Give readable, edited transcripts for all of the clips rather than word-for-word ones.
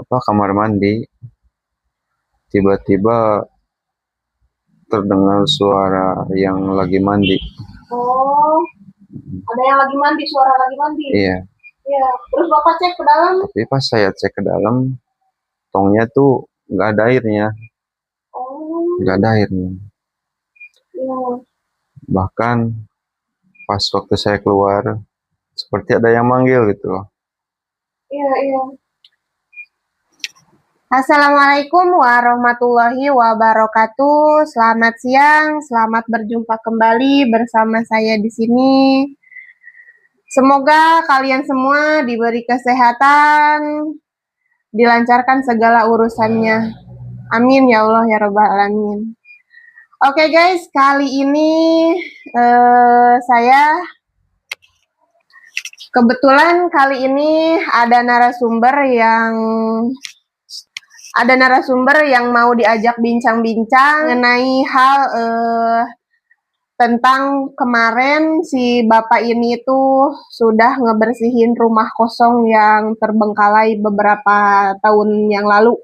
kamar mandi, tiba-tiba terdengar suara yang lagi mandi. Oh, ada yang lagi mandi, suara lagi mandi. Iya, Iya. Terus Bapak cek ke dalam. tapi pas saya cek ke dalam, tongnya tuh nggak ada airnya, Oh, nggak ada airnya. iya. Bahkan pas waktu saya keluar, seperti ada yang manggil gitu loh. Iya, iya. Assalamualaikum warahmatullahi wabarakatuh. Selamat siang, selamat berjumpa kembali bersama saya di sini. Semoga kalian semua diberi kesehatan, dilancarkan segala urusannya. Amin ya Allah ya Rabbal Alamin. Oke guys, kali ini saya kebetulan kali ini ada narasumber yang mau diajak bincang-bincang mengenai hal tentang kemarin si Bapak ini tuh sudah ngebersihin rumah kosong yang terbengkalai beberapa tahun yang lalu.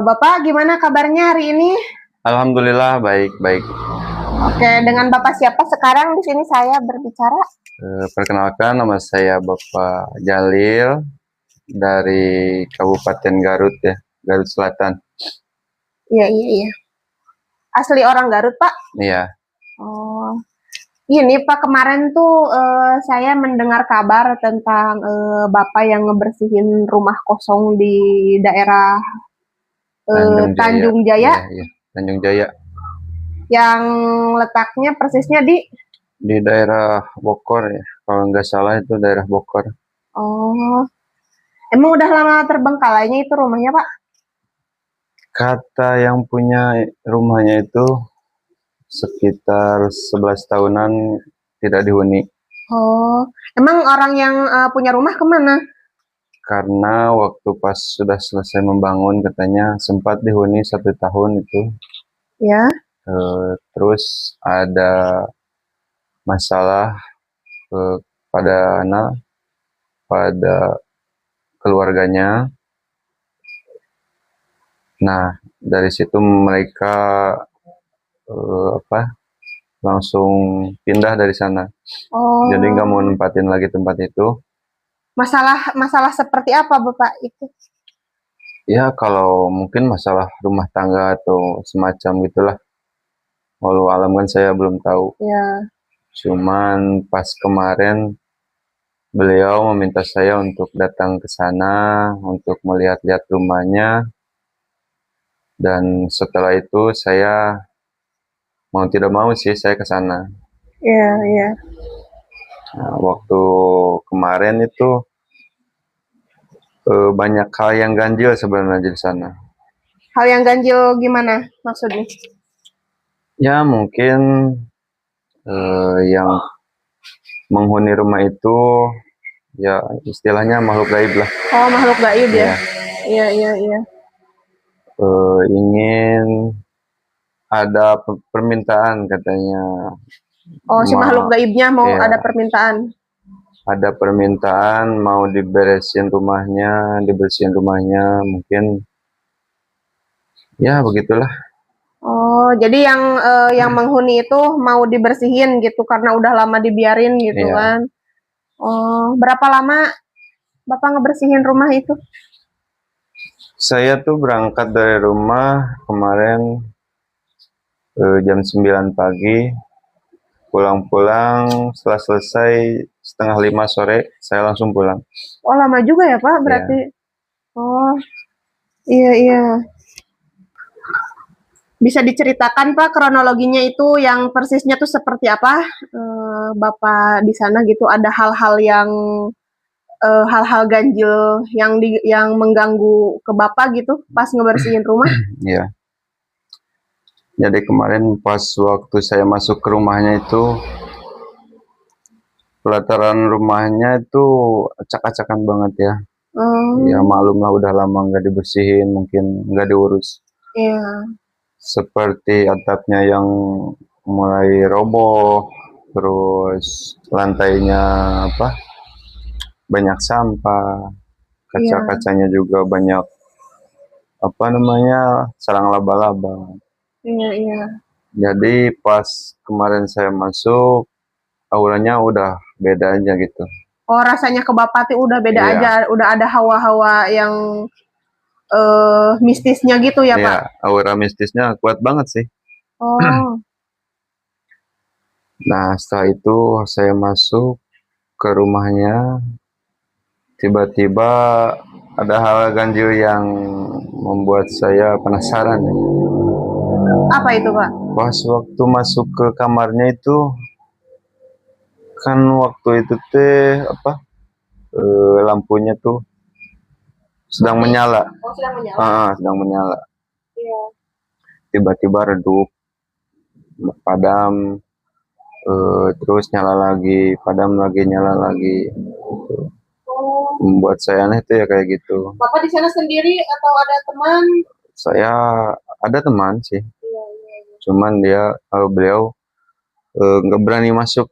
Bapak gimana kabarnya hari ini? Alhamdulillah baik-baik. Oke, dengan Bapak siapa sekarang di sini saya berbicara? Perkenalkan, nama saya Bapak Jalil dari Kabupaten Garut ya, Garut Selatan. Iya, iya, iya. Asli orang Garut, Pak? Iya. Oh, ini Pak, kemarin tuh saya mendengar kabar tentang Bapak yang ngebersihin rumah kosong di daerah Tanjung Jaya. Iya, Tanjung Jaya. Yang letaknya persisnya di daerah Bogor ya, kalau nggak salah itu daerah Bogor. Oh, emang udah lama terbengkalainya itu rumahnya, Pak? Kata yang punya rumahnya itu sekitar 11 tahunan tidak dihuni. Oh, emang orang yang punya rumah kemana? Karena waktu pas sudah selesai membangun katanya sempat dihuni 1 tahun itu. Ya. Terus ada masalah pada keluarganya. Nah, dari situ mereka langsung pindah dari sana. Oh. Jadi nggak mau nempatin lagi tempat itu. Masalah seperti apa Bapak itu? Ya kalau mungkin masalah rumah tangga atau semacam gitulah. Walau alam kan saya belum tahu. Ya. Cuman pas kemarin beliau meminta saya untuk datang ke sana untuk melihat-lihat rumahnya. Dan setelah itu saya mau tidak mau sih saya ke sana. Iya, iya. Nah, waktu kemarin itu banyak hal yang ganjil sebenarnya di sana. Hal yang ganjil gimana maksudnya? Ya mungkin yang menghuni rumah itu ya istilahnya makhluk gaib lah. Oh, makhluk gaib ya? Iya, iya, iya. Ingin ada permintaan katanya. Oh, si makhluk gaibnya mau ada permintaan? Ada permintaan mau dibersihin rumahnya, mungkin ya begitulah. Oh, jadi yang menghuni itu mau dibersihin gitu karena udah lama dibiarin gitu kan? Oh, berapa lama Bapak ngebersihin rumah itu? Saya tuh berangkat dari rumah kemarin jam 9 pagi, pulang-pulang setelah selesai setengah 5 sore, saya langsung pulang. Oh, lama juga ya Pak berarti? Ya. Oh, iya, iya. Bisa diceritakan Pak kronologinya itu yang persisnya tuh seperti apa? Bapak di sana gitu ada hal-hal ganjil yang mengganggu ke Bapak gitu pas ngebersihin rumah? Iya. Jadi kemarin pas waktu saya masuk ke rumahnya itu, pelataran rumahnya itu acak-acakan banget ya. Ya malum lah udah lama nggak dibersihin, mungkin nggak diurus. Iya. Seperti atapnya yang mulai roboh, terus lantainya banyak sampah. kaca-kacanya juga banyak apa namanya sarang laba-laba. Iya. Jadi pas kemarin saya masuk, auranya udah beda aja gitu. Oh, rasanya ke Bapak tuh udah beda Iya. aja, udah ada hawa-hawa yang mistisnya gitu ya, Pak? Iya, aura mistisnya kuat banget sih. Oh, Nah, setelah itu saya masuk ke rumahnya, tiba-tiba ada hal ganjil yang membuat saya penasaran. apa itu, Pak? Pas waktu masuk ke kamarnya itu, kan waktu itu teh apa lampunya tuh sedang menyala. Oh, sedang menyala. Sedang menyala. Iya. Tiba-tiba redup, padam, terus nyala lagi, padam lagi, nyala lagi. Gitu. Oh, Membuat saya aneh tuh ya kayak gitu. Bapak di sana sendiri atau ada teman? Saya ada teman sih, Iya. cuman beliau nggak berani masuk.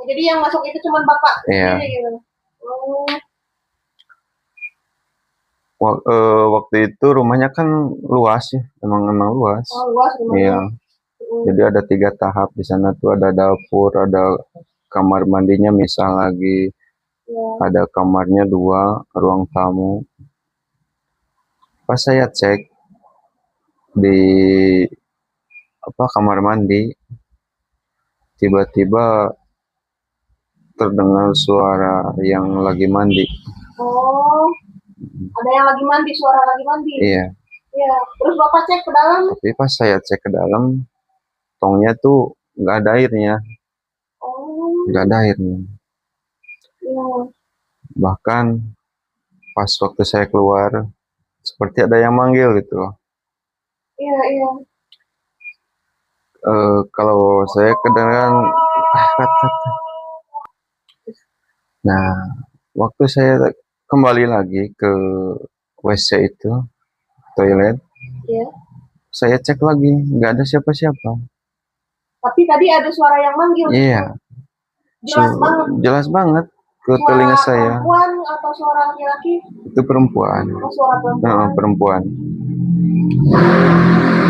Jadi yang masuk itu cuma Bapak Iya. sendiri gitu. Oh, Waktu itu rumahnya kan luas ya, emang luas. luas rumahnya. Iya. Jadi ada 3 tahap di sana tuh, ada dapur, ada kamar mandinya misah lagi, Iya. ada kamarnya 2, ruang tamu. Pas saya cek di kamar mandi, tiba-tiba terdengar suara yang lagi mandi. Oh, ada yang lagi mandi, suara lagi mandi. Iya. Iya. Terus Bapak cek ke dalam? Tapi pas saya cek ke dalam, tongnya tuh nggak ada airnya. Oh, Nggak ada airnya. iya. Bahkan pas waktu saya keluar, seperti ada yang manggil gitu loh. Iya. Kalau saya kedengaran Nah, waktu saya kembali lagi ke WC itu, toilet, Iya. saya cek lagi, nggak ada siapa-siapa. Tapi tadi ada suara yang manggil. Iya, Jelas banget. jelas banget ke Suara telinga saya. perempuan atau suara laki-laki? Itu perempuan. Oh, suara perempuan. Perempuan.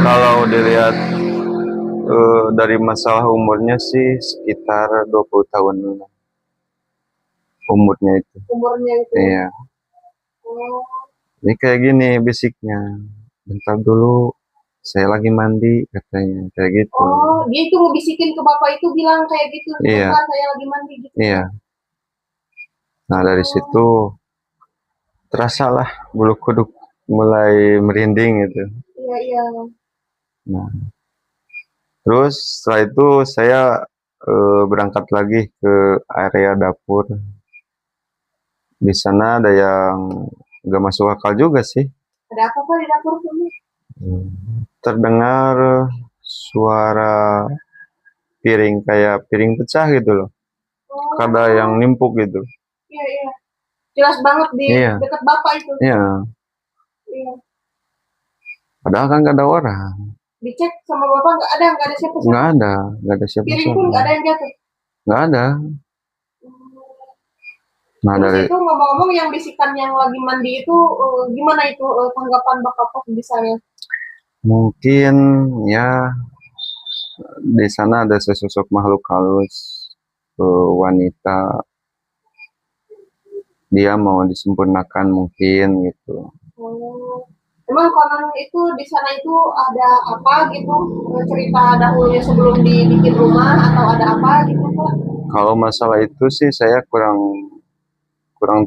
Kalau dilihat dari masalah umurnya sih sekitar 20 tahun umurnya itu. Umurnya itu. Iya. Oh, Ini kayak gini bisiknya. Bentar dulu, saya lagi mandi katanya, kayak gitu. oh, dia itu ngebisikin ke Bapak itu bilang kayak gitu. Iya. Bentar, saya lagi mandi gitu. Iya. Nah, dari situ terasalah bulu kuduk mulai merinding gitu. Iya. Nah, terus setelah itu saya berangkat lagi ke area dapur. Di sana ada yang nggak masuk akal juga sih. Ada apa Pak di dapur kamu? Terdengar suara piring, kayak piring pecah gitu loh. Oh, Ada yang nimpuk gitu. iya. Jelas banget di Iya. dekat Bapak itu. Iya. Iya. Padahal kan nggak ada orang. Dicek sama Bapak nggak ada siapa-siapa. Nggak ada Piring siapa-siapa. pun nggak ada yang jatuh. Nggak ada. Nah, Terus dari itu ngomong-ngomong yang bisikan yang lagi mandi itu gimana itu tanggapan Bapak pas di sana? mungkin ya di sana ada sesosok makhluk halus, wanita, dia mau disempurnakan mungkin gitu. Oh. Emang konon itu di sana itu ada apa gitu cerita dahulunya sebelum dibikin rumah atau ada apa gitu Pak? Kalau masalah itu sih saya kurang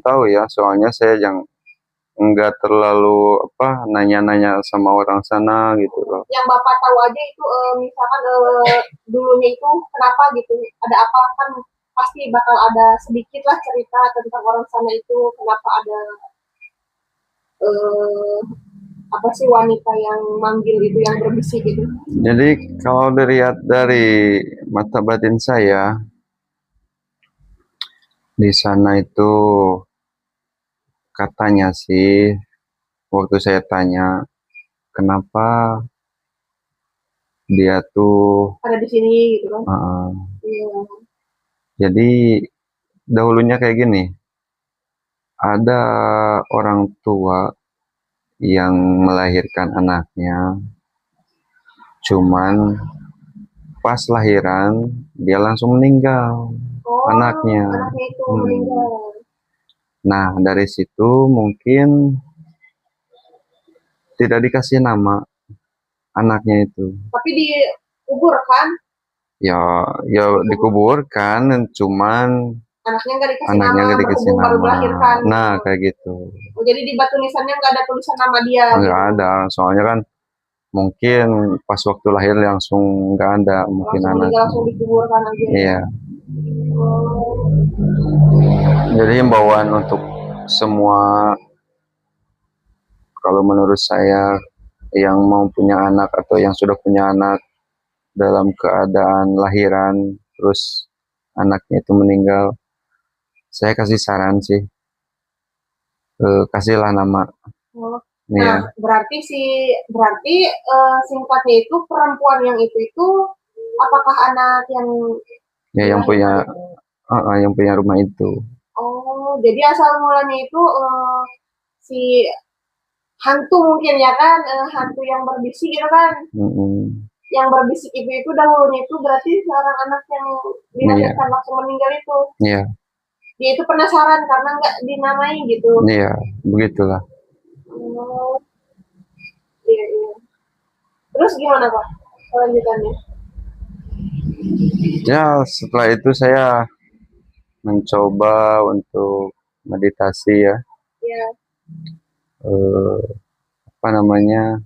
tahu ya, soalnya saya yang nggak terlalu nanya-nanya sama orang sana gitu loh. Yang Bapak tahu aja itu misalkan dulunya itu kenapa gitu, ada apa kan pasti bakal ada sedikit lah cerita tentang orang sana itu kenapa ada apa sih wanita yang manggil itu yang berbisik gitu. Jadi kalau dilihat dari mata batin saya, di sana itu katanya sih, waktu saya tanya kenapa dia tuh Ada di sini gitu kan. jadi dahulunya kayak gini, ada orang tua yang melahirkan anaknya, cuman pas lahiran dia langsung meninggal Oh, anaknya. anaknya itu meninggal. Nah, dari situ mungkin tidak dikasih nama anaknya itu. Tapi dikubur kan? Ya, ya dikuburkan, cuman Anaknya nggak dikasih anaknya nama, nggak dikasih berhubung baru nama. melahirkan. Nah, kayak gitu. Oh, jadi di batu nisannya nggak ada tulisan nama dia Nggak gitu. ada, soalnya kan mungkin pas waktu lahir langsung nggak ada mungkin Langsung meninggal, anaknya. langsung dikuburkan aja. Iya. Oh, Jadi himbauan untuk semua, kalau menurut saya yang mau punya anak atau yang sudah punya anak dalam keadaan lahiran, terus anaknya itu meninggal, saya kasih saran sih, kasihlah nama. oh. Iya, Nah, berarti singkatnya itu perempuan yang itu apakah anak yang ya yang punya, dilahirkan? yang punya rumah itu. Oh, jadi asal mulanya itu si hantu mungkin ya kan, hantu yang berbisik gitu kan. Mm-mm. Yang berbisik itu dahulunya itu berarti seorang anak yang Iya, dilahirkan langsung meninggal itu. iya, Dia itu penasaran karena nggak dinamai gitu. iya, begitulah. Oh, iya, iya. Terus gimana Pak kelanjutannya? Ya, setelah itu saya mencoba untuk meditasi ya, Ya, eh, apa namanya,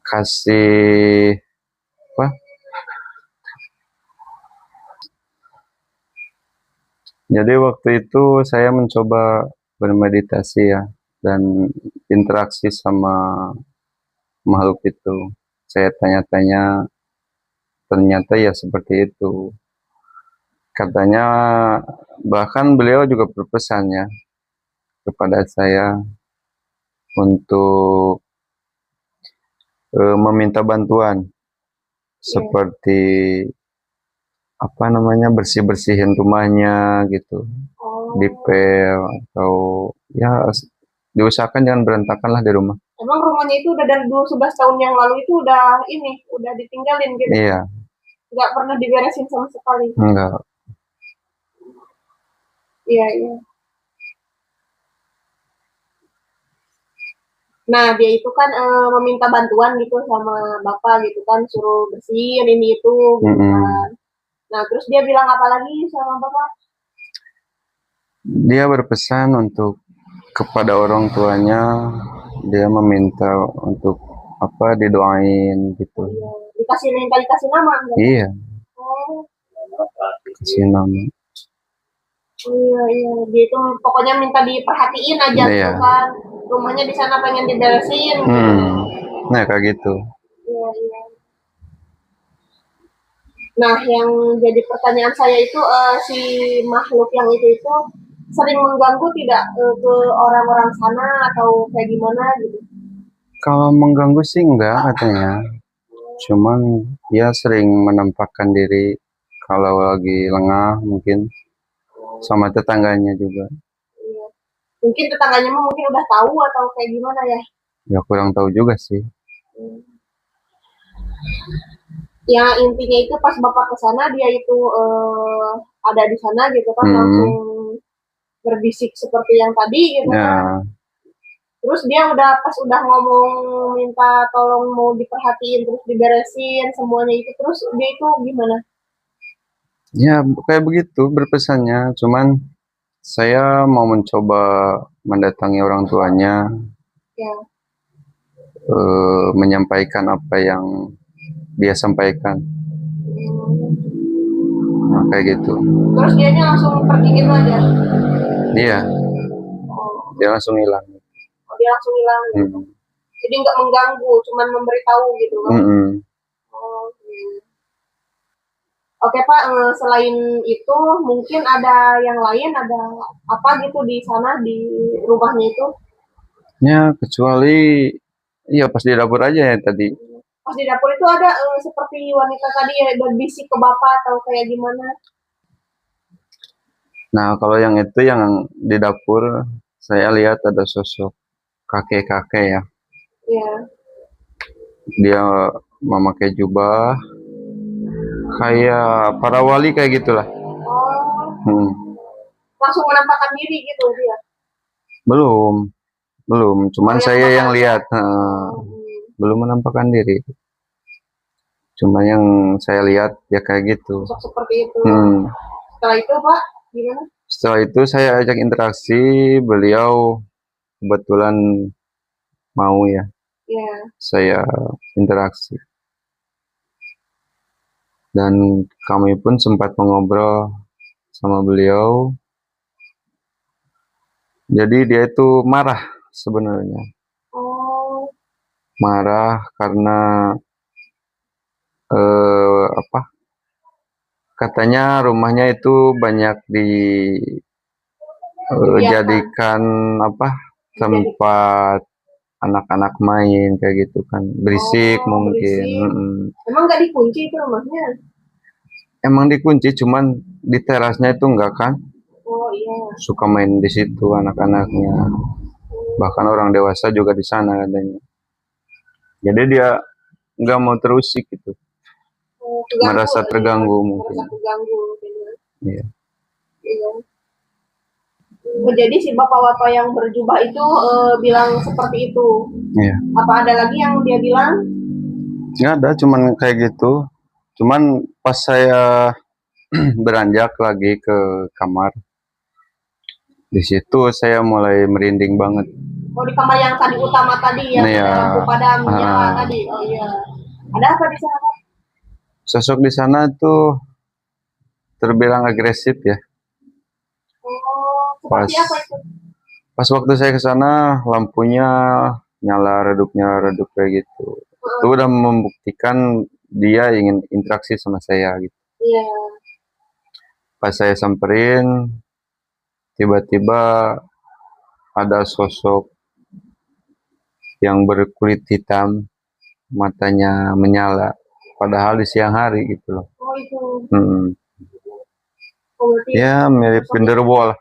kasih apa? Jadi waktu itu saya mencoba bermeditasi ya dan interaksi sama makhluk itu. Saya tanya-tanya, ternyata ya seperti itu. Katanya bahkan beliau juga berpesan ya kepada saya untuk meminta bantuan seperti apa namanya, bersih-bersihin rumahnya gitu, oh, dipel atau ya diusahakan jangan berantakan lah di rumah. emang rumahnya itu udah dari dulu 11 tahun yang lalu itu udah ditinggalin gitu, Iya, nggak pernah diberesin sama sekali. enggak. Iya, iya. Nah, dia itu kan meminta bantuan gitu sama bapak gitu kan, suruh bersihin ini itu gitu kan. Nah, terus dia bilang apa lagi sama bapak? Dia berpesan untuk kepada orang tuanya, dia meminta untuk apa, didoain gitu. Iya, dikasih nama enggak? Iya, Oh, kasih nama. iya, iya. Dia itu pokoknya minta diperhatiin aja Iya. gitu kan. Rumahnya di sana pengen diberesin. Nah, kayak gitu. Iya, iya. Nah, yang jadi pertanyaan saya itu si makhluk yang itu sering mengganggu tidak ke orang-orang sana atau kayak gimana gitu? Kalau mengganggu sih enggak katanya. Cuman dia sering menampakkan diri kalau lagi lengah mungkin, sama tetangganya juga. Iya. Mungkin tetangganya mungkin udah tahu atau kayak gimana ya? Ya kurang tahu juga sih. Hmm. Ya intinya itu pas bapak ke sana dia itu ada di sana gitu kan langsung berbisik seperti yang tadi gitu Ya, kan. Terus dia udah ngomong minta tolong mau diperhatiin terus diberesin semuanya itu terus dia itu gimana? ya kayak begitu berpesannya. Cuman saya mau mencoba mendatangi orang tuanya, Ya. menyampaikan apa yang dia sampaikan. Nah, kayak gitu. Terus dianya langsung pergi gitu aja. Iya, Oh, dia langsung hilang. dia langsung hilang. Gitu. Jadi nggak mengganggu, cuman memberitahu gitu kan. Oh, iya. Oke Pak, selain itu mungkin ada yang lain, ada apa gitu di sana di rumahnya itu? Ya, kecuali iya pas di dapur aja ya tadi. Pas di dapur itu ada seperti wanita tadi ya berbisik ke bapak atau kayak gimana? Nah, kalau yang itu yang di dapur, saya lihat ada sosok kakek-kakek ya. Iya. Dia memakai jubah, kayak para wali kayak gitulah. Oh, langsung menampakkan diri gitu dia? Belum, cuman Oh, yang saya yang Bapak lihat, belum menampakkan diri. Cuma yang saya lihat ya kayak gitu. sosok seperti itu. Hmm. Setelah itu Pak, gimana? Setelah itu saya ajak interaksi, beliau kebetulan mau ya, Iya. saya interaksi. Dan kami pun sempat mengobrol sama beliau. Jadi dia itu marah sebenarnya. Oh, Marah karena apa? Katanya rumahnya itu banyak dijadikan apa? Tempat anak-anak main kayak gitu kan. Berisik oh, mungkin. berisik. Emang nggak dikunci itu rumahnya? Emang dikunci, cuman di terasnya itu enggak kan? Oh iya. Suka main di situ anak-anaknya. Bahkan orang dewasa juga di sana katanya. Jadi dia nggak mau terusik gitu. Oh, terganggu, Merasa terganggu mungkin. merasa terganggu mungkin ya. Iya. Iya. Oh, jadi si bapak-bapak yang berjubah itu bilang seperti itu. Iya. Apa ada lagi yang dia bilang? Nggak ada, cuman kayak gitu. Cuman pas saya beranjak lagi ke kamar, di situ saya mulai merinding banget. Oh, di kamar yang tadi utama tadi yang Iya. ada lampu padam nyala tadi. Oh iya. Ada apa di sana? Sosok di sana tuh terbilang agresif ya. Oh, Pas seperti apa itu? pas waktu saya ke sana lampunya nyala redup kayak gitu. Itu udah membuktikan dia ingin interaksi sama saya gitu. Iya. Pas saya samperin, tiba-tiba ada sosok yang berkulit hitam, matanya menyala, padahal di siang hari gitu loh. Oh itu. Oh, berarti Ya mirip genderuwo lah.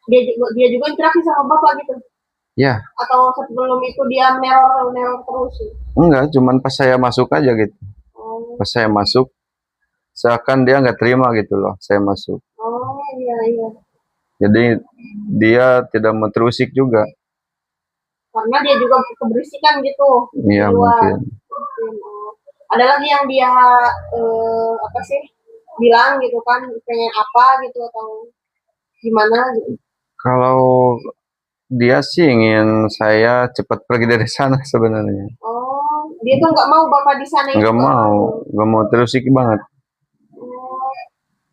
dia juga interaksi sama bapak gitu? Ya. Atau sebelum itu dia neror terus? Enggak, cuman pas saya masuk aja gitu. Oh. Pas saya masuk, seakan dia nggak terima gitu loh, saya masuk. Oh iya iya. Jadi dia tidak mau terusik juga. Karena dia juga keberisikan gitu di Iya luar. mungkin. Oh. Ada lagi yang dia apa sih bilang gitu kan pengen apa gitu atau gimana gitu? Kalau dia sih ingin saya cepat pergi dari sana sebenarnya. Oh, dia tuh nggak mau bapak di sana itu? Nggak mau terusik banget. Oh,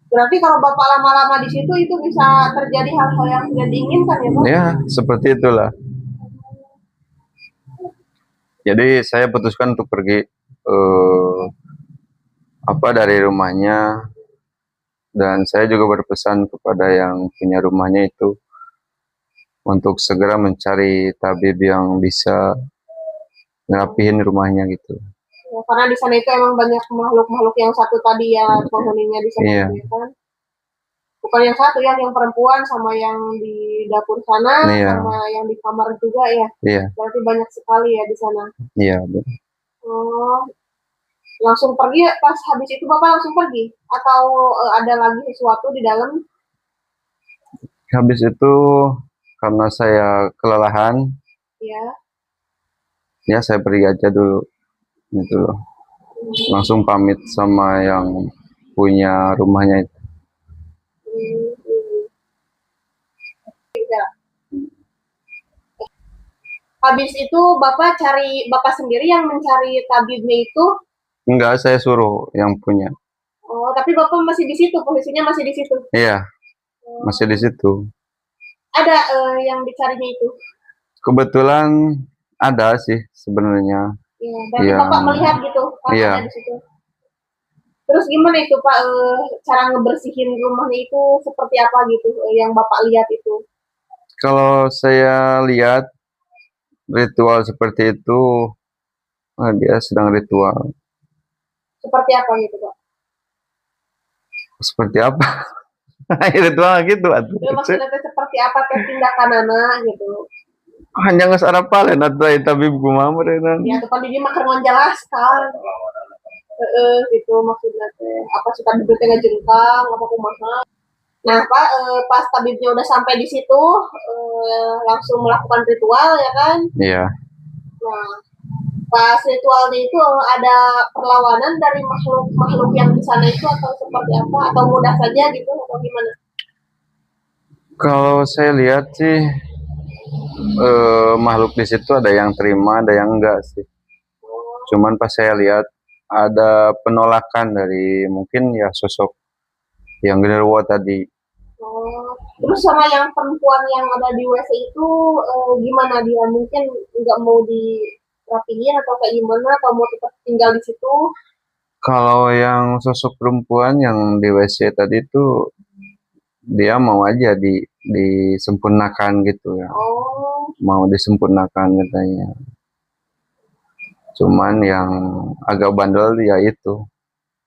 berarti kalau bapak lama-lama di situ itu bisa terjadi hal-hal yang tidak diinginkan ya Pak? Ya, seperti itulah. Jadi saya putuskan untuk pergi dari rumahnya, dan saya juga berpesan kepada yang punya rumahnya itu untuk segera mencari tabib yang bisa ngerapihin rumahnya gitu. Ya, karena di sana itu emang banyak makhluk-makhluk yang satu tadi ya penghuninya di sana Iya. ya kan? Bukan yang satu ya, yang perempuan sama yang di dapur sana, Iya. sama yang di kamar juga ya. Iya. Berarti banyak sekali ya di sana. Iya. Oh, langsung pergi pas habis itu bapak langsung pergi atau ada lagi sesuatu di dalam? Habis itu karena saya kelelahan, ya saya pergi aja dulu gitu loh. Langsung pamit sama yang punya rumahnya itu. Habis itu bapak sendiri yang mencari tabibnya itu? Enggak, saya suruh yang punya. Oh, tapi bapak masih di situ, posisinya masih di situ? Iya, masih di situ. Ada yang dicarinya itu? Kebetulan ada sih sebenarnya. Iya, berarti bapak melihat gitu, ada di situ. Terus gimana itu Pak, cara ngebersihin rumahnya itu seperti apa gitu, yang bapak lihat itu? Kalau saya lihat ritual seperti itu, dia sedang ritual. Seperti apa gitu Pak? seperti apa? Itu doang gitu atuh. Ya maksudnya teh seperti apa teh tindakanana gitu. Hanya geus arapaleun atuh ai tabib kumaha meureunna. Ya tuh kan di mah keur ngejelaskan. Gitu maksudnya teh. Apa sih tabib teh ngajengkang apa kumaha. Nah, Pak, pas tabibnya udah sampai di situ, langsung melakukan ritual ya kan? Iya. Nah, pas ritualnya itu ada perlawanan dari makhluk-makhluk yang di sana itu atau seperti apa? Atau mudah saja gitu atau gimana? Kalau saya lihat sih makhluk di situ ada yang terima, ada yang enggak sih. Cuman pas saya lihat ada penolakan dari mungkin ya sosok yang genderuwo tadi. Terus sama yang perempuan yang ada di WC itu gimana dia? Mungkin nggak mau dirapihin atau kayak gimana? Atau mau tetap tinggal di situ? Kalau yang sosok perempuan yang di WC tadi itu dia mau aja disempurnakan gitu ya. Oh, Mau disempurnakan katanya. Cuman yang agak bandel ya itu,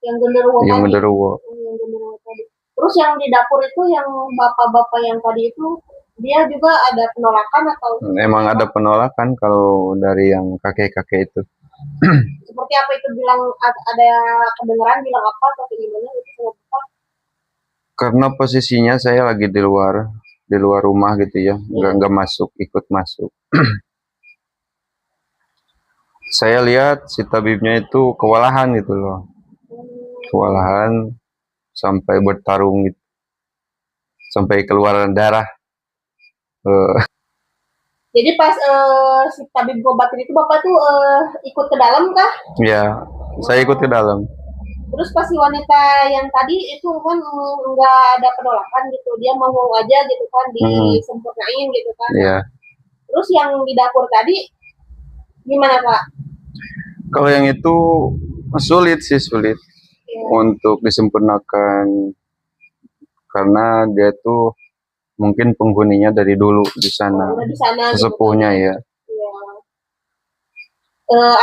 yang genderuwo yang tadi. genderuwo. Yang genderuwo tadi. Terus yang di dapur itu yang bapak-bapak yang tadi itu dia juga ada penolakan atau Emang ada penolakan kalau dari yang kakek-kakek itu. seperti apa itu bilang ada kedengeran bilang apa atau gimana gitu apa? Karena posisinya saya lagi di luar rumah gitu ya, nggak masuk, ikut masuk. Saya lihat si tabibnya itu kewalahan gitu loh, kewalahan sampai bertarung gitu, sampai keluaran darah. Jadi pas si tabib ngobatin itu bapak tuh ikut ke dalam kah? Ya, saya ikut ke dalam. Terus pas si wanita yang tadi itu kan nggak ada penolakan gitu, dia mau aja gitu kan disempurnain gitu kan. Iya. Terus yang di dapur tadi gimana Pak? Kalau yang itu sulit sih, sulit untuk disempurnakan karena dia tuh mungkin penghuninya dari dulu di sana, Udah di sana sesepuhnya gitu, ya. Iya.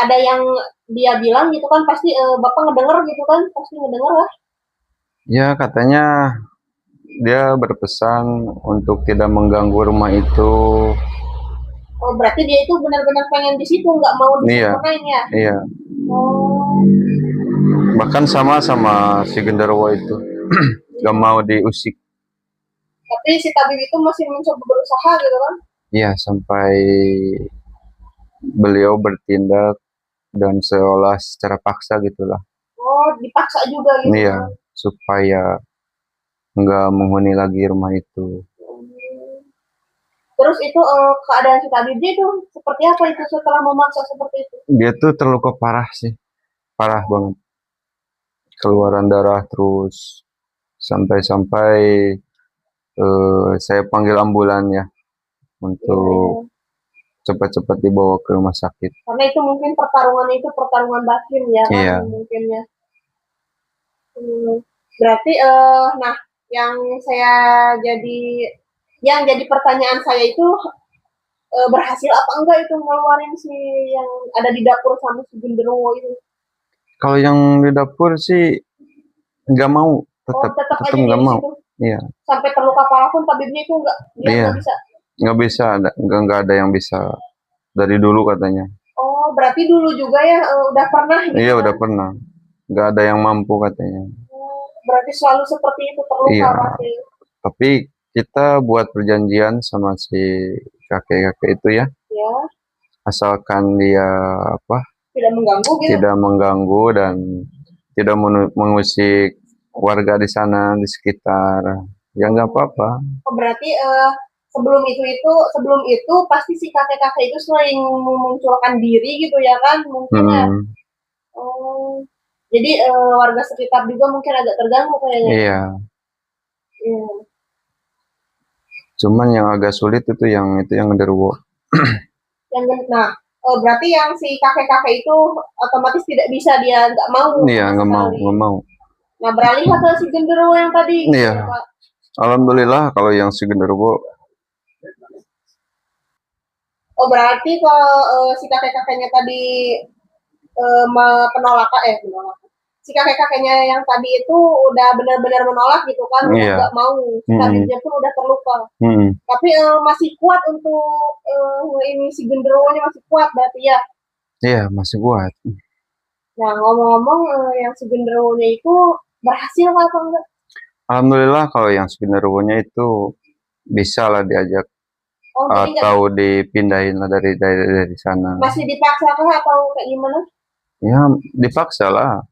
Ada yang dia bilang gitu kan pasti bapak ngedenger gitu kan, pasti ngedenger lah. Ya katanya dia berpesan untuk tidak mengganggu rumah itu. Oh berarti dia itu benar-benar pengen di situ, nggak mau disempurnain ya? Iya. Oh. Bahkan sama si genderuwo itu nggak mau diusik. Tapi si tabib itu masih mencoba berusaha gitu kan? Iya, sampai beliau bertindak dan seolah secara paksa gitulah. Oh dipaksa juga gitu? Iya, supaya nggak menghuni lagi rumah itu. Terus itu keadaan si tabibnya itu seperti apa itu setelah memaksa seperti itu? Dia tuh terluka parah sih, parah banget. Keluaran darah terus sampai-sampai saya panggil ambulan ya untuk cepat-cepat dibawa ke rumah sakit. Karena itu mungkin pertarungan batin ya kan? Iya. Mungkin ya. Berarti nah yang jadi pertanyaan saya itu berhasil apa enggak itu ngeluarin si yang ada di dapur sama si genderuwo itu? Kalau yang di dapur sih nggak mau, tetap nggak mau. Iya. Sampai terluka parah pun tabibnya itu nggak bisa. Nggak bisa, nggak ada yang bisa dari dulu katanya. Oh berarti dulu juga ya udah pernah? Gitu iya kan? Udah pernah, nggak ada yang mampu katanya. Berarti selalu seperti itu terluka pasti. Tapi kita buat perjanjian sama si kakek-kakek itu ya. Asalkan dia tidak mengganggu dan tidak mengusik warga di sana di sekitar, ya nggak apa-apa. Oh, berarti sebelum itu pasti si kakek-kakek itu sering memunculkan diri gitu ya kan mungkin ya. Oh jadi warga sekitar juga mungkin agak terganggu kayaknya. Iya. Cuman yang agak sulit itu yang genderuwo. Nah berarti yang si kakek-kakek itu otomatis tidak bisa, dia nggak mau. Iya nggak mau. Nah beralih ke si genderuwo yang tadi. Iya. Alhamdulillah kalau yang si genderuwo. Oh berarti kalau si kakek-kakeknya tadi penolakan. si kakek-kakeknya yang tadi itu udah benar-benar menolak gitu kan, udah Iya. nggak mau, si tabibnya pun udah terluka. Tapi masih kuat untuk ini si genderuwonya masih kuat berarti ya. Iya, masih kuat. Nah, ngomong-ngomong yang si genderuwonya itu berhasil apa enggak? Alhamdulillah kalau yang si genderuwonya itu bisa lah diajak atau dipindahin lah dari sana. Masih dipaksa kah atau kayak gimana? Ya, dipaksa lah.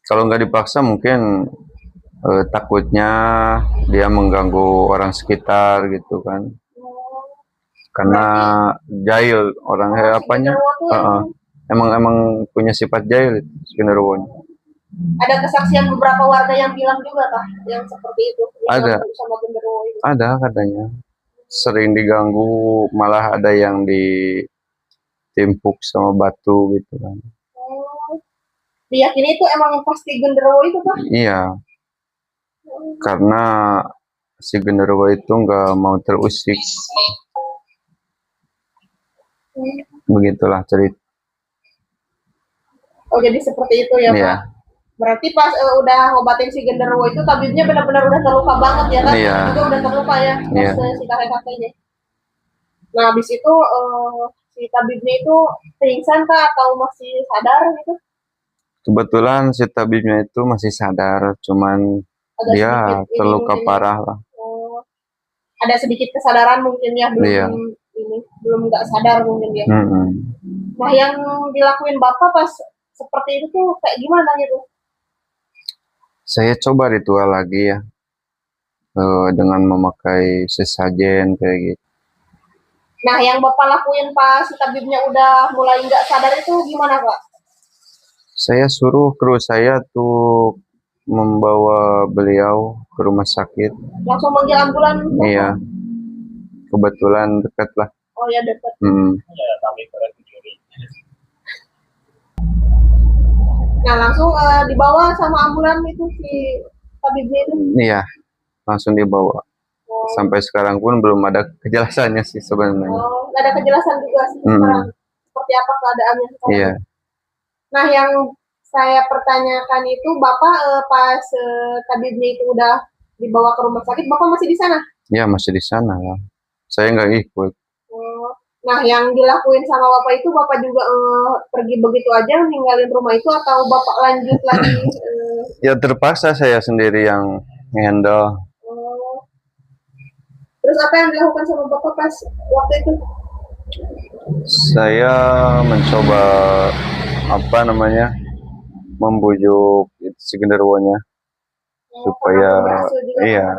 Kalau nggak dipaksa mungkin takutnya dia mengganggu orang sekitar gitu kan. Karena jahil orangnya apanya. Emang punya sifat jahil genderuwonya. Ada kesaksian beberapa warga yang bilang juga kah yang seperti itu? Ada. Sama genderuwo itu. Ada katanya. Sering diganggu, malah ada yang ditimpuk sama batu gitu kan. Diyakini itu emang pasti genderuwo itu Pak? Iya. Karena si genderuwo itu nggak mau terusik. Begitulah cerita. Oh jadi seperti itu ya Pak? Berarti pas udah ngobatin si genderuwo itu tabibnya benar-benar udah terluka banget ya kan? Iya. Juga udah terluka ya pas si kakek-kakeknya. Nah habis itu si tabibnya itu pingsan kah atau masih sadar gitu? Kebetulan si tabibnya itu masih sadar, cuman agak dia terluka parah lah. Ada sedikit kesadaran mungkin ya, belum nggak sadar mungkin ya. Nah yang dilakuin Bapak pas seperti itu tuh kayak gimana gitu? Saya coba ritual lagi ya, dengan memakai sesajen kayak gitu. Nah yang Bapak lakuin pas si tabibnya udah mulai nggak sadar itu gimana Pak? Saya suruh kru saya tuh membawa beliau ke rumah sakit. Langsung manggil ambulan? Iya, kebetulan dekat lah. Oh ya dekat. Nah langsung dibawa sama ambulan itu si tabibnya itu? Iya, langsung dibawa. Sampai sekarang pun belum ada kejelasannya sih sebenarnya. Oh, nggak ada kejelasan juga sih sekarang. Seperti apa keadaannya sekarang? Iya. Nah yang saya pertanyakan itu Bapak pas tabibnya itu udah dibawa ke rumah sakit, Bapak masih di sana? Iya masih di sana lah. Saya nggak ikut. Nah yang dilakuin sama Bapak itu Bapak juga pergi begitu aja ninggalin rumah itu atau Bapak lanjut lagi? Ya terpaksa saya sendiri yang handle. Terus apa yang dilakukan sama Bapak pas waktu itu? Saya mencoba membujuk si genderuwonya supaya iya.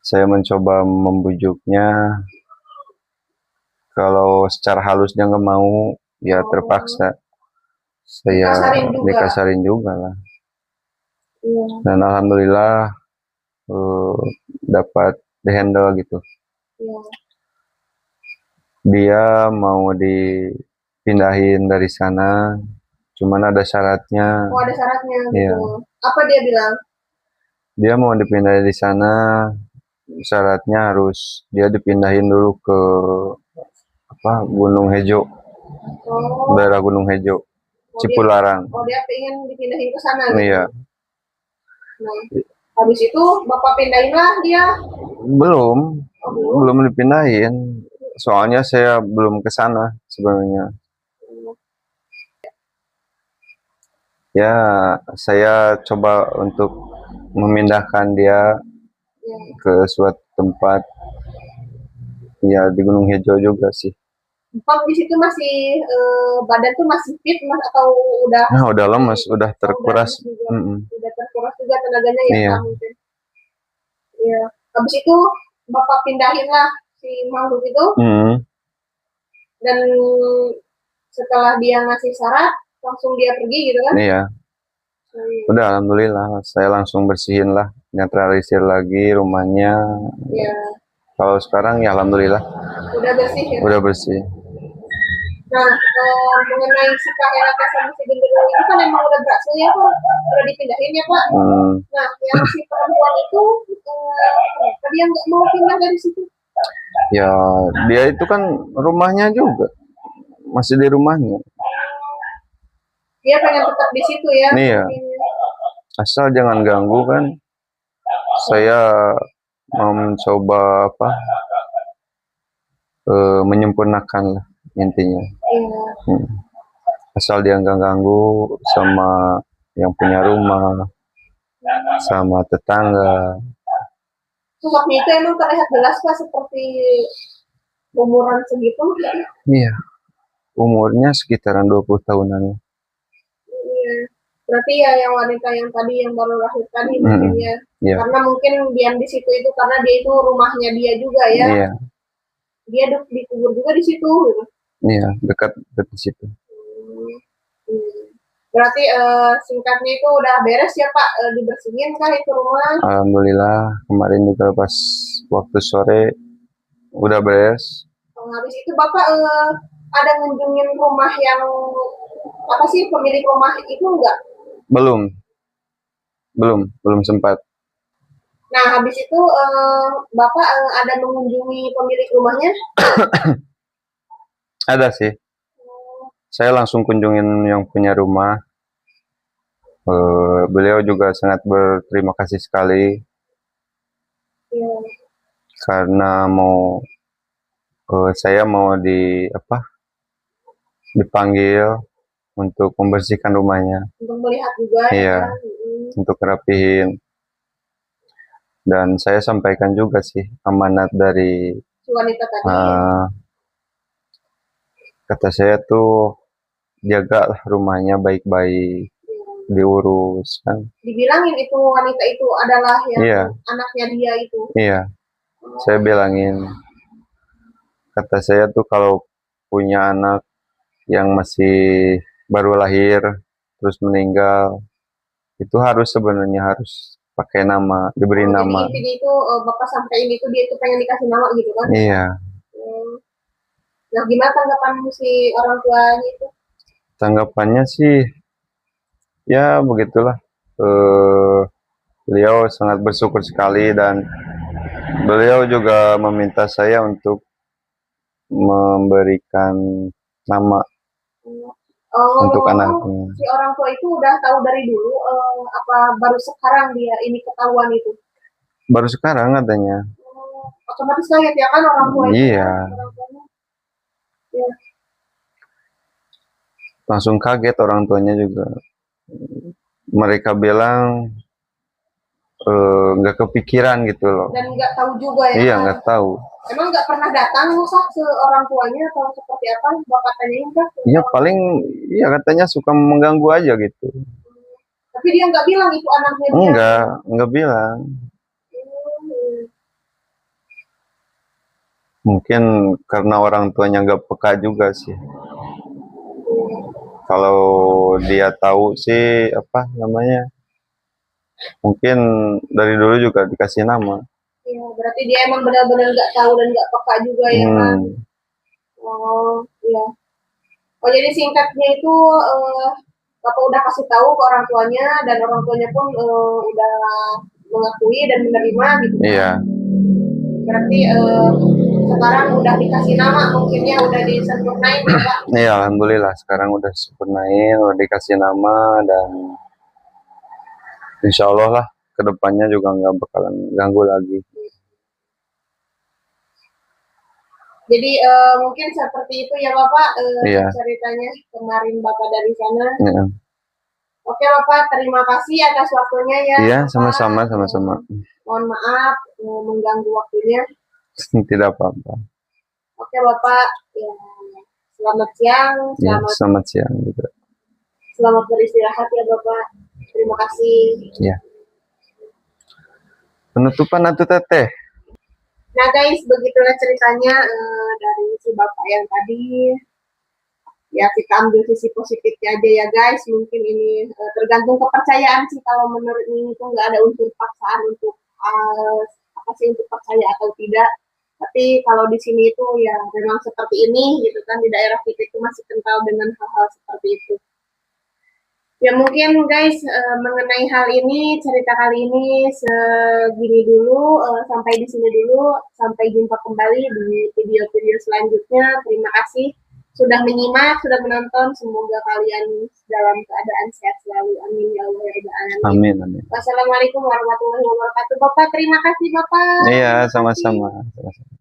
Saya mencoba membujuknya. Kalau secara halus dia nggak mau, ya terpaksa saya dikasarin juga lah. Dan alhamdulillah dapat dihandle gitu. Dia mau dipindahin dari sana, cuman ada syaratnya. Oh ada syaratnya gitu. Iya. Apa dia bilang? Dia mau dipindahin di sana, syaratnya harus dia dipindahin dulu ke Gunung Hejo. Daerah Gunung Hejo, Cipularang. Oh dia pengen dipindahin ke sana gitu? Iya. Nah, habis itu Bapak pindahin lah dia? Belum dipindahin. Soalnya saya belum ke sana sebenarnya. Ya, saya coba untuk memindahkan dia ke suatu tempat. Ya di Gunung Hejo juga sih. Bapak di situ masih badan tuh masih fit Mas atau udah? Nah, udah lemas, udah terkuras. Udah terkuras juga tenaganya ya? Iya. Iya. Habis itu Bapak pindahin lah si makhluk itu. Dan setelah dia ngasih syarat langsung dia pergi gitu kan? Iya. Udah alhamdulillah saya langsung bersihin lah, netralisir lagi rumahnya. Iya. Kalau sekarang ya alhamdulillah udah bersih ya? Udah bersih. Nah mengenai si kakek sama si genderuwo itu kan emang udah berhasil ya Pak, udah dipindahin ya Pak. Nah yang si perempuan itu kenapa dia nggak mau pindah dari situ? Ya dia itu kan rumahnya juga, masih di rumahnya. Dia pengen tetap di situ ya. Iya. Asal jangan ganggu kan. Saya mau mencoba menyempurnakan lah intinya. Iya. Asal dia nggak ganggu sama yang punya rumah, sama tetangga. Sosoknya itu emang terlihat jelas Pak seperti umuran segitu. Iya. Umurnya sekitaran 20 tahunan. Iya. Berarti ya yang wanita yang tadi yang baru lahir tadi mungkin ya. Iya. Karena mungkin diam di situ itu karena dia itu rumahnya dia juga ya. Iya. Dia dikubur juga di situ gitu. Iya, dekat di situ. Berarti singkatnya itu udah beres ya Pak, dibersihin kah itu rumah? Alhamdulillah, kemarin juga pas waktu sore udah beres. Habis itu Bapak ada ngunjungin rumah yang apa sih pemilik rumah itu enggak? Belum sempat. Nah habis itu Bapak ada mengunjungi pemilik rumahnya? Ada sih. Saya langsung kunjungin yang punya rumah. Beliau juga sangat berterima kasih sekali. Ya. Karena saya mau dipanggil untuk membersihkan rumahnya. Untuk melihat juga. Iya. Ya. Untuk rapihin. Dan saya sampaikan juga sih amanat dari wanita tadi. Kata saya tuh jaga rumahnya baik-baik, diurus kan. Dibilangin itu wanita itu adalah yang anaknya dia itu. Iya. Saya bilangin. Kata saya tuh kalau punya anak yang masih baru lahir terus meninggal, itu sebenarnya harus pakai nama, diberi nama. Jadi itu Bapak sampaikan itu dia itu pengen dikasih nama gitu kan? Iya. Nah gimana tanggapan si orang tuanya itu? Tanggapannya sih ya begitulah. Beliau sangat bersyukur sekali dan beliau juga meminta saya untuk memberikan nama untuk anaknya. Si orang tua itu udah tahu dari dulu apa baru sekarang dia ini ketahuan itu? Baru sekarang katanya. Otomatis kaget ya kan orang tua itu. Iya. Ya. Langsung kaget orang tuanya juga. Mereka bilang nggak kepikiran gitu loh. Dan nggak tahu juga ya. Iya, nggak tahu. Emang nggak pernah datang Kak ke orang tuanya atau seperti apa? Bapak tanyain Kak? Iya paling, iya katanya suka mengganggu aja gitu. Tapi dia nggak bilang itu anaknya dia? Nggak bilang. Mungkin karena orang tuanya nggak peka juga sih. Kalau dia tahu sih mungkin dari dulu juga dikasih nama. Iya, berarti dia emang benar-benar nggak tahu dan nggak peka juga ya kan? Oh iya. Oh jadi singkatnya itu Bapak udah kasih tahu ke orang tuanya dan orang tuanya pun udah mengakui dan menerima gitu. Iya. Berarti sekarang udah dikasih nama mungkinnya udah disempurnain ya Pak? Iya alhamdulillah sekarang udah disempurnain, udah dikasih nama dan insya Allah lah kedepannya juga nggak bakalan ganggu lagi. Jadi mungkin seperti itu ya Bapak ceritanya kemarin Bapak dari sana. Iya. Oke Bapak, terima kasih atas waktunya ya. Iya, sama-sama. Mohon maaf mengganggu waktunya. Tidak apa-apa. Oke Bapak, ya, selamat siang. Selamat siang juga. Selamat beristirahat ya Bapak. Terima kasih. Ya. Penutupan atau teteh? Nah guys, begitulah ceritanya dari si Bapak yang tadi. Ya kita ambil sisi positifnya aja ya guys. Mungkin ini tergantung kepercayaan sih. Kalau menurut ini tuh nggak ada unsur paksaan untuk untuk percaya atau tidak. Tapi kalau di sini itu ya memang seperti ini gitu kan, di daerah kita itu masih kental dengan hal-hal seperti itu. Ya mungkin guys mengenai hal ini, cerita kali ini segini dulu, sampai di sini dulu. Sampai jumpa kembali di video-video selanjutnya. Terima kasih. sudah menyimak, sudah menonton. Semoga kalian dalam keadaan sehat selalu. Amin ya Allah ya Rabbal alamin. Amin, amin. Wassalamualaikum warahmatullahi wabarakatuh. Bapak, terima kasih Bapak. Iya, sama-sama.